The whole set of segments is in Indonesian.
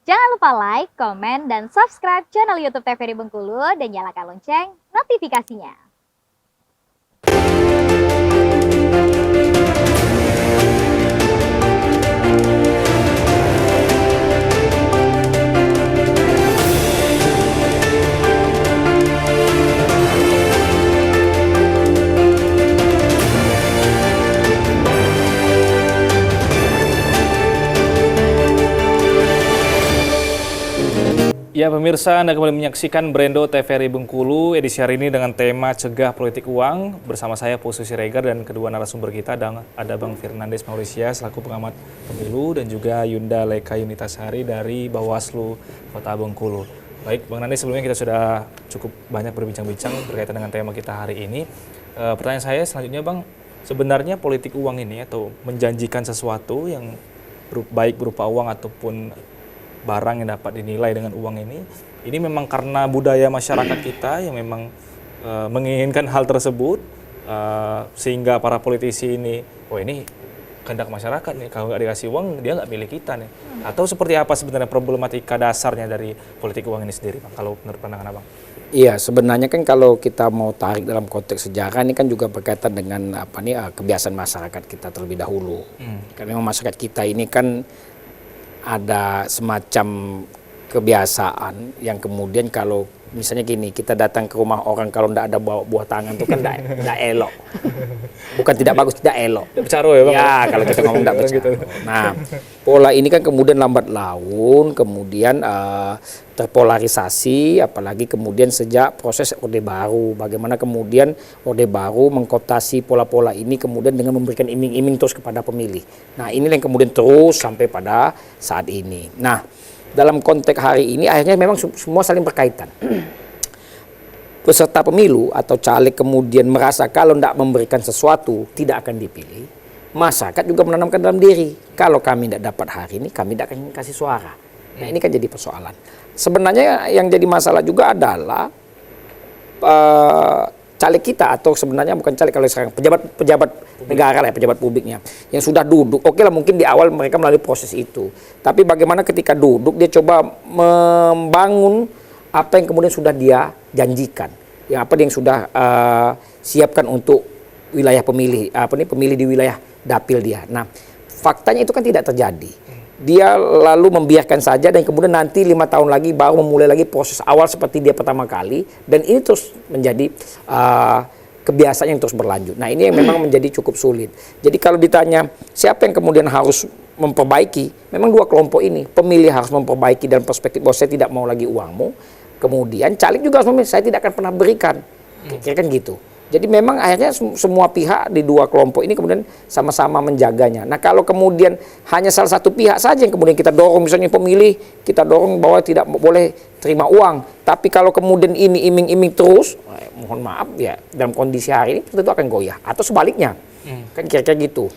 Jangan lupa like, komen, dan subscribe channel YouTube TVRI Bengkulu dan nyalakan lonceng notifikasinya. Ya pemirsa, Anda kembali menyaksikan Brendo TVRI Bengkulu edisi hari ini dengan tema Cegah Politik Uang. Bersama saya Pusu Siregar dan kedua narasumber kita ada Bang Fernandes Maurisia selaku pengamat pemilu dan juga Yunda Leka Yunitasari dari Bawaslu Kota Bengkulu. Baik Bang Nandes, sebelumnya kita sudah cukup banyak berbincang-bincang berkaitan dengan tema kita hari ini. Pertanyaan saya selanjutnya Bang, sebenarnya politik uang ini atau menjanjikan sesuatu yang baik berupa uang ataupun barang yang dapat dinilai dengan uang ini memang karena budaya masyarakat kita yang memang menginginkan hal tersebut sehingga para politisi ini, ini kehendak masyarakat nih, kalau nggak dikasih uang dia nggak milih kita nih. Atau seperti apa sebenarnya problematika dasarnya dari politik uang ini sendiri Bang, kalau menurut pandangan Abang? Iya, sebenarnya kan kalau kita mau tarik dalam konteks sejarah ini kan juga berkaitan dengan kebiasaan masyarakat kita terlebih dahulu. Karena memang masyarakat kita ini kan ada semacam kebiasaan yang kemudian kalau misalnya gini, kita datang ke rumah orang kalau tidak ada buah tangan itu kan tidak elok. Bukan tidak bagus, tidak elok. Bercaro ya Bang? Ya, kalau kita ngomong tidak bercaro. Nah, pola ini kan kemudian lambat laun, kemudian terpolarisasi, apalagi kemudian sejak proses Orde Baru. Bagaimana kemudian Orde Baru mengkooptasi pola-pola ini kemudian dengan memberikan iming-iming terus kepada pemilih. Nah, ini yang kemudian terus sampai pada saat ini. Nah, dalam konteks hari ini akhirnya memang semua saling berkaitan. Peserta pemilu atau caleg kemudian merasa kalau tidak memberikan sesuatu tidak akan dipilih. Masyarakat juga menanamkan dalam diri, kalau kami tidak dapat hari ini kami tidak akan kasih suara. Nah, ini kan jadi persoalan. Sebenarnya yang jadi masalah juga adalah caleg kita, atau sebenarnya bukan caleg kalau sekarang pejabat negara lah, pejabat publiknya yang sudah duduk. Oke lah, mungkin di awal mereka melalui proses itu, tapi bagaimana ketika duduk dia coba membangun apa yang kemudian sudah dia janjikan, yang apa yang sudah siapkan untuk wilayah pemilih, pemilih di wilayah dapil dia. Nah, faktanya itu kan tidak terjadi. Dia lalu membiarkan saja dan kemudian nanti 5 tahun lagi baru memulai lagi proses awal seperti dia pertama kali, dan ini terus menjadi kebiasaan yang terus berlanjut. Nah, ini yang memang menjadi cukup sulit. Jadi kalau ditanya siapa yang kemudian harus memperbaiki, memang dua kelompok ini. Pemilih harus memperbaiki dalam perspektif bahwa saya tidak mau lagi uangmu. Kemudian caleg juga harus memilih, saya tidak akan pernah berikan. Kira-kira kan gitu. Jadi memang akhirnya semua pihak di dua kelompok ini kemudian sama-sama menjaganya. Nah, kalau kemudian hanya salah satu pihak saja yang kemudian kita dorong, misalnya pemilih, kita dorong bahwa tidak boleh terima uang. Tapi kalau kemudian ini iming-iming terus, mohon maaf ya, dalam kondisi hari ini tentu akan goyah. Atau sebaliknya, kan kira-kira gitu.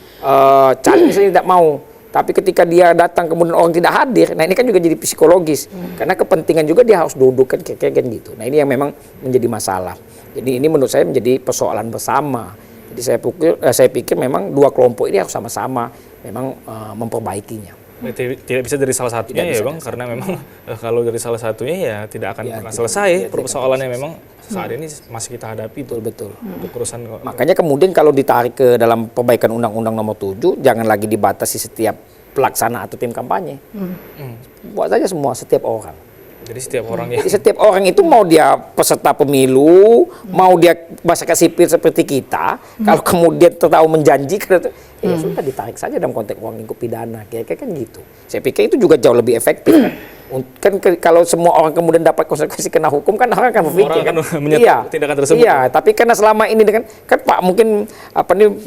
Caleg misalnya tidak mau, tapi ketika dia datang kemudian orang tidak hadir, nah ini kan juga jadi psikologis. Karena kepentingan juga dia harus duduk kan kira-kira gitu. Nah, ini yang memang menjadi masalah. Jadi ini menurut saya menjadi persoalan bersama. Jadi saya pikir memang dua kelompok ini harus sama-sama memang memperbaikinya. Tidak bisa dari salah satunya ya Bang, karena memang kalau dari salah satunya ya tidak akan pernah selesai persoalannya memang saat ini masih kita hadapi. Betul. Untuk urusan. Makanya kemudian kalau ditarik ke dalam perbaikan Undang-Undang Nomor 7, jangan lagi dibatasi setiap pelaksana atau tim kampanye. Buat saja semua, setiap orang. Jadi setiap orang ya. Jadi setiap orang itu mau dia peserta pemilu, mau dia masyarakat sipil seperti kita, kalau kemudian tahu menjanjikan itu, ya sudah ditarik saja dalam konteks uang lingkup pidana, kira-kira kan gitu. Saya pikir itu juga jauh lebih efektif. Kan kalau semua orang kemudian dapat konsekuensi kena hukum, kan orang akan berpikir kan, tindakan tersebut. Iya, tapi karena selama ini kan Pak mungkin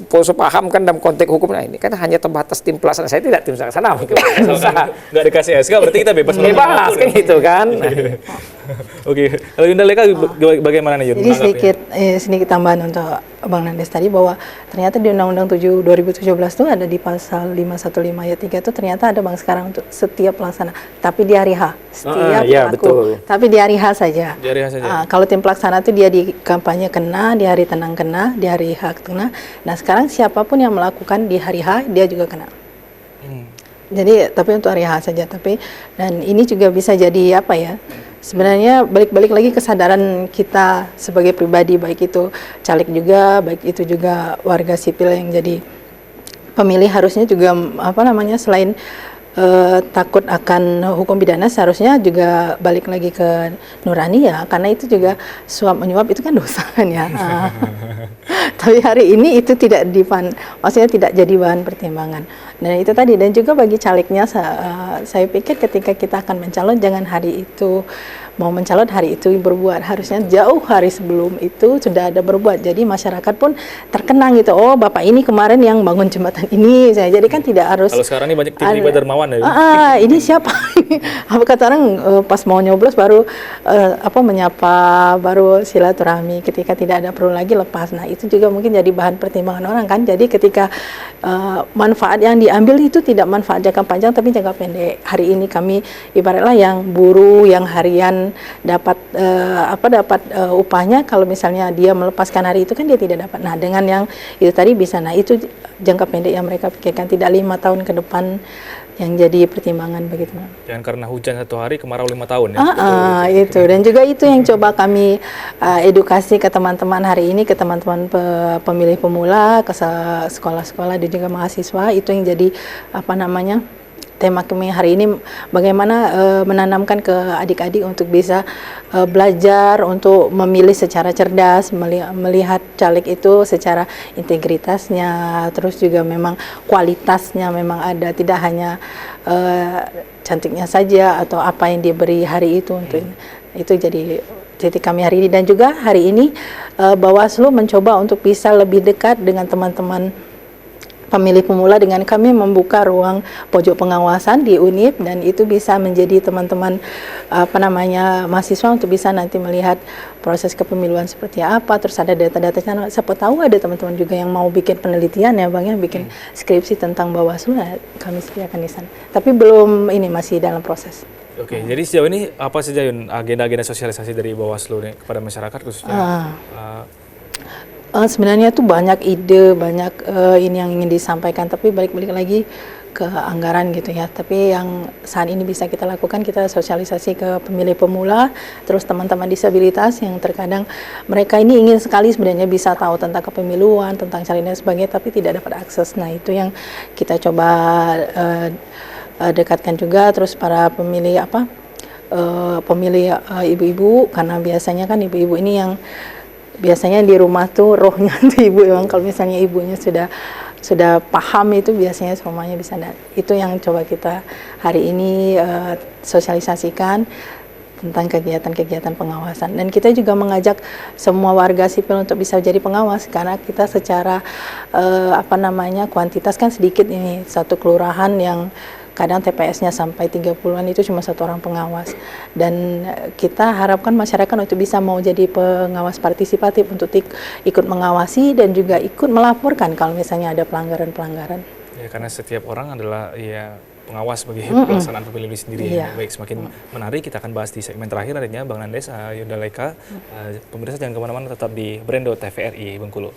Poso paham kan dalam konteks hukum, nah ini kan hanya terbatas tim pelaksana. Saya tidak tim pelaksana, mungkin nggak dikasih SK berarti kita bebas kan gitu kan. Oke, kalau Yunda Leka bagaimana nih Yunda? Jadi sedikit tambahan untuk Bang Nandes tadi, bahwa ternyata di Undang-Undang 7 2017 itu ada di pasal 515 ayat 3 itu ternyata ada Bang sekarang untuk setiap pelaksana, tapi di hari H, setiap pelaku, tapi di hari H saja. Di hari H saja. Kalau tim pelaksana itu dia di kampanye kena, di hari tenang kena, di hari H kena. Nah, sekarang siapapun yang melakukan di hari H dia juga kena. Jadi tapi untuk hari H saja, tapi dan ini juga bisa jadi apa ya? Sebenarnya balik-balik lagi kesadaran kita sebagai pribadi, baik itu caleg juga, baik itu juga warga sipil yang jadi pemilih, harusnya juga apa namanya, selain takut akan hukum pidana, seharusnya juga balik lagi ke nurani ya, karena itu juga suap menyuap itu kan dosa kan ya. Tapi hari ini itu tidak maksudnya tidak jadi bahan pertimbangan. Dan itu tadi, dan juga bagi calegnya saya pikir ketika kita akan mencalon, jangan hari itu mau mencalon hari itu berbuat, harusnya jauh hari sebelum itu sudah ada berbuat. Jadi masyarakat pun terkenang gitu, oh bapak ini kemarin yang bangun jembatan ini, jadi kan tidak harus. Kalau sekarang ini banyak tiba-tiba dermawan ya. Ini siapa? Apa kata orang pas mau nyoblos baru menyapa, baru silaturahmi, ketika tidak ada perlu lagi lepas. Nah itu juga mungkin jadi bahan pertimbangan orang kan. Jadi ketika manfaat yang diambil itu tidak manfaat jangka panjang tapi jangka pendek. Hari ini kami ibaratlah yang buruh yang harian dapat upahnya, kalau misalnya dia melepaskan hari itu kan dia tidak dapat. Nah dengan yang itu tadi bisa, nah itu jangka pendek yang mereka pikirkan, tidak 5 tahun ke depan yang jadi pertimbangan begitu. Jangan karena hujan 1 hari kemarau 5 tahun ya. Itu, dan juga itu yang coba kami edukasi ke teman-teman hari ini, ke teman-teman pemilih pemula, ke sekolah-sekolah dan juga mahasiswa. Itu yang jadi tema kami hari ini, bagaimana menanamkan ke adik-adik untuk bisa belajar untuk memilih secara cerdas, melihat caleg itu secara integritasnya, terus juga memang kualitasnya memang ada, tidak hanya cantiknya saja atau apa yang diberi hari itu. Untuk itu jadi titik kami hari ini. Dan juga hari ini Bawaslu mencoba untuk bisa lebih dekat dengan teman-teman pemilih pemula dengan kami membuka ruang pojok pengawasan di UNIP, dan itu bisa menjadi teman-teman mahasiswa untuk bisa nanti melihat proses kepemiluan seperti apa, terus ada data-datanya. Siapa tahu ada teman-teman juga yang mau bikin penelitian ya Bang ya, bikin skripsi tentang Bawaslu, kami sediakan di sana. Tapi belum, ini masih dalam proses. Oke, jadi sejauh ini apa saja Yun agenda-agenda sosialisasi dari Bawaslu nih kepada masyarakat khususnya? Sebenarnya tuh banyak ide, banyak ini yang ingin disampaikan, tapi balik-balik lagi ke anggaran gitu ya. Tapi yang saat ini bisa kita lakukan, kita sosialisasi ke pemilih pemula, terus teman-teman disabilitas yang terkadang mereka ini ingin sekali sebenarnya bisa tahu tentang kepemiluan, tentang calon dan sebagainya, tapi tidak dapat akses. Nah itu yang kita coba dekatkan juga. Terus para pemilih pemilih ibu-ibu, karena biasanya kan ibu-ibu ini yang biasanya di rumah tuh rohnya tuh ibu, memang kalau misalnya ibunya sudah paham itu biasanya semuanya bisa. Itu yang coba kita hari ini sosialisasikan tentang kegiatan-kegiatan pengawasan. Dan kita juga mengajak semua warga sipil untuk bisa jadi pengawas, karena kita secara kuantitas kan sedikit ini, satu kelurahan yang kadang TPS-nya sampai 30-an itu cuma 1 orang pengawas. Dan kita harapkan masyarakat untuk bisa mau jadi pengawas partisipatif, untuk ikut mengawasi dan juga ikut melaporkan kalau misalnya ada pelanggaran-pelanggaran. Ya, karena setiap orang adalah pengawas bagi pelaksanaan pemilu sendiri. Iya. Baik, semakin menarik, kita akan bahas di segmen terakhir adanya Bang Nandes, Yunda Laika. Pemirsa jangan kemana-mana, tetap di Brendo TVRI Bengkulu.